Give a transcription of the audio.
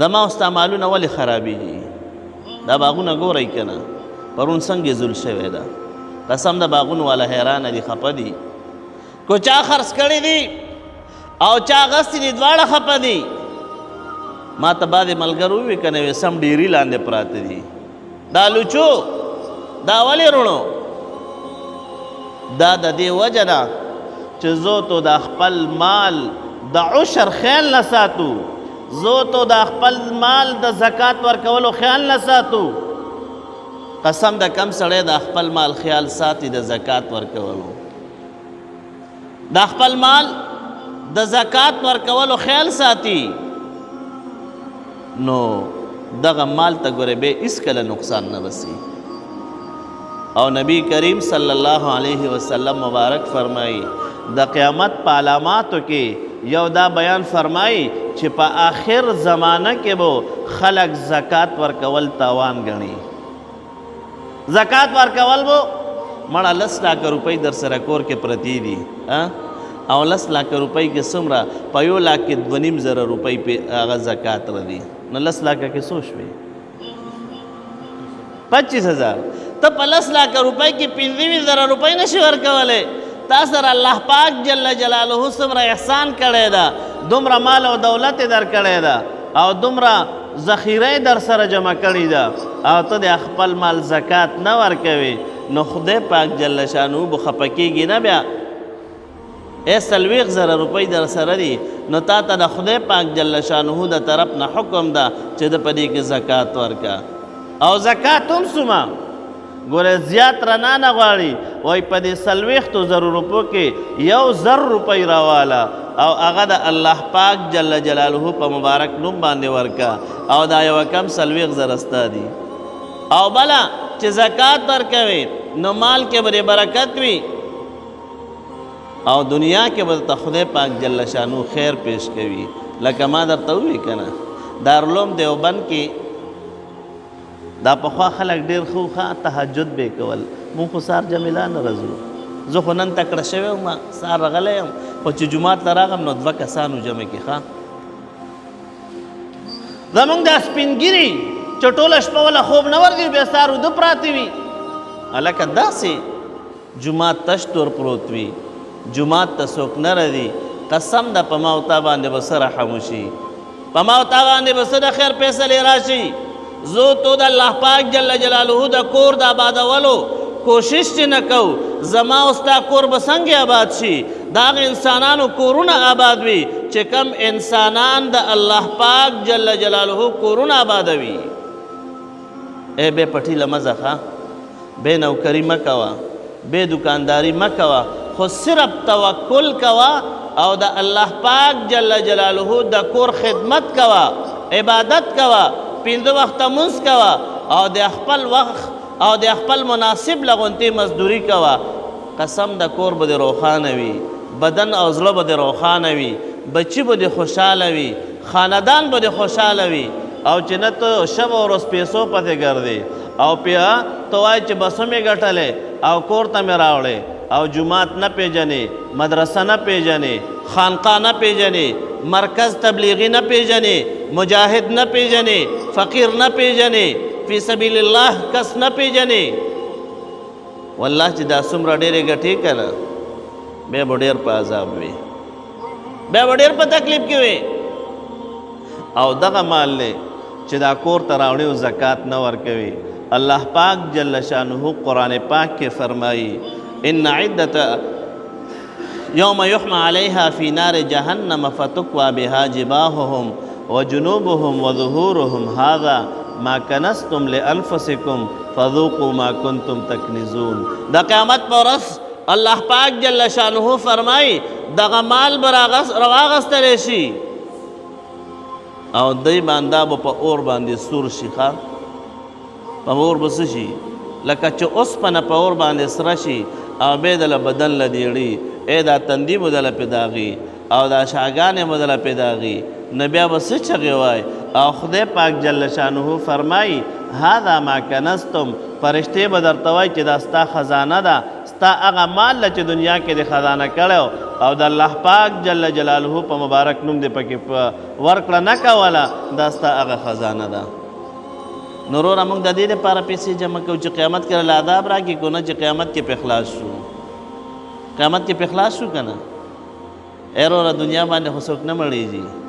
زما او ستا مالونه ولې خرابېږي؟ دا باغونه ګورئ که نه پرون څنګه زول شوی ده. قسم د باغونو والا حیرانه دي، خفه دي. کو چا خرڅ کړي دي او چا اخیستي دي، دواړه خفه دي. ما ته بعضې ملګرو وویل که نه وې سم ډیري لاندې پراته دي. دا لوچو دا ولې رونو؟ دا د دې وجه ده چې زه تو د خپل مال د عشر خیال نه ساتو، زه تو د خپل مال د زکات ورکولو خیال نه ساتو. قسم د کم سړی د خپل مال خیال ساتي د زکات ورکولو، د خپل مال د زکات ورکولو خیال ساتي، نو دغه مال ته ګوره به هیڅکله نقصان نه رسي. او نبی کریم صلی الله علیه وسلم مبارک فرمایي د قیامت په علاماتو کې یو دا بیان فرمایي چې په آخر زمانه کې به خلق زکات ورکول تاوان ګڼي. زکات ورکول به مړه 10 لک روپۍ در سره کور کې پرتی دي، او 10 لک روپۍ کې څومره په 1,02,500 روپۍ په هغه زکات ردي، نو 10 لک کې څو شوې؟ 25,000. ته په 10 لک روپۍ کې 15,000 روپۍ نشي ورکولی. تا سره الله پاک جل جلاله څومره احسان کړی ده، دومره مال او دولت یې در کړی ده او دومره ذخیره یې در سره جمع کړې ده، او ته د خپل مال زکات نه ورکوې، نو خدای پاک جل شانه به خفه کېږي نه. بیا 40,000 روپۍ در سره دي، نو تا ته د خدای پاک جل شانه د طرف نه حکم ده چې د په دې کې زکات ورکه. او زکات هم څومره ګوره زیات رڼا نه غواړي، وایي په دې 40,000 روپو کې 1,000 روپۍ راواله او هغه د الله پاک جل جلاله په مبارک نوم باندې ورکه، او دا یو کم 40,000 ستا دي. او بله چې زکات ورکوي نو مال کې به برکت وي او دنیا کې به ته خدای پاک جل شانو خیر پیش کوي. لکه ما درته وویل که نه دارالعلوم دیوبند کې دا پخوا خلک ډېر ښه تهجد به یې کول. مونږ خو سهار جمیله نه راځو، زه خو نن تکړه شوی وم، سهار راغلی یم، خو چې جومات ته راغم نو 2 کسانو جمع کې ښه زمونږ دا سپینګیري چې ټوله شپه وله خوب نه ورځي، بیا سهار اوده پراته وي. هلکه داسې جومات تش تور پروت وي، جومات ته څوک نه راځي. قسم ده په ما او تا باندې به څه رحم وشي، په ما او تا باندې به څه د خیر فیصلې راشي. زه تو د الله پاک جل جلاله د کور د آبادولو کوشش چې نه کوو، زما او ستا کور به څنګه آباد شي؟ د هغه انسانانو کورونه آباد وي چې کم انسانان د الله پاک جل جلاله کورونه آبادوي. ای بې پټي له مه ځه، بې نوکري مه کوه، بې دکانداري مه کوه، خو صرف توکل کوه او د الله پاک جل جلاله د کور خدمت کوه، عبادت کوه، 5 وخته مونځ کوه، او د خپل وخت او د خپل مناسب لغونتې مزدوري کوه. قسم د کور به دې روښانه وي، بدن او زړه به دې روښانه وي، بچي به دې خوشحاله وي، خاندان به دې خوشحاله وي. او چې نه ته شب او ورځ پیسو پسې ګرځې او بیا ته وایې چې بسه مې ګټلې او کور ته مې راوړې او جومات نه پیژنې، مدرسه نه پیژنې، خانقاه نه پیژنې، مرکز تبلیغی نه پیژنې، مجاهد نه پیژنې، فقیر نه پیژنې، فی سبیل الله کس نه پیژنې، والله چې دا څومره ډېرې ګټې که نه بیا به ډېر په عذاب وي، بیا به ډېر په تکلیف کې وي. او دغه مال دی چې دا کور ته راوړي او زکات نه ورکوي. الله پاک جل شانه قرآن پاک کې فرمایي ان عدت یوم یحمى علیها فی نار جهنم فتکوى بها جباههم وجنوبهم وظهورهم هذا ما کنزتم لانفسکم فذوقوا ما کنتم تکنزون. د قیامت پر ورځ الله پاک جل شانه فرمایي دغه مال به راواغستلی شي او دی باندې به په اور باندې سور شي، په اور به څه شي لکه چې اوسپنه په اور باندې سره شي او بیا دله بدن له دیړي، ای دا تندي مو دله پې داغي او دا شاګانې مو دله پې داغي، نه بیا به څه چغې وای. او خدای پاک جل شانه فرمایي هذا ما کنزتم، فرشتې به درته وایي چې دا ستا خزانه ده، ستا هغه مال چې دنیا کې د خزانه کړو او د الله پاک جل جلاله په مبارک نوم دې پکې ورکړه نه کوله دا ستا هغه خزانه ده. نو وروره موږ د دې لپاره پیسې جمع کوو چې قیامت کې له عذاب راکړي که نه چې قیامت کې پې خلاص شو. قیامت کې پې خلاص شو که نه؟ ای وروره دنیا باندې خو څوک نه مړېږي.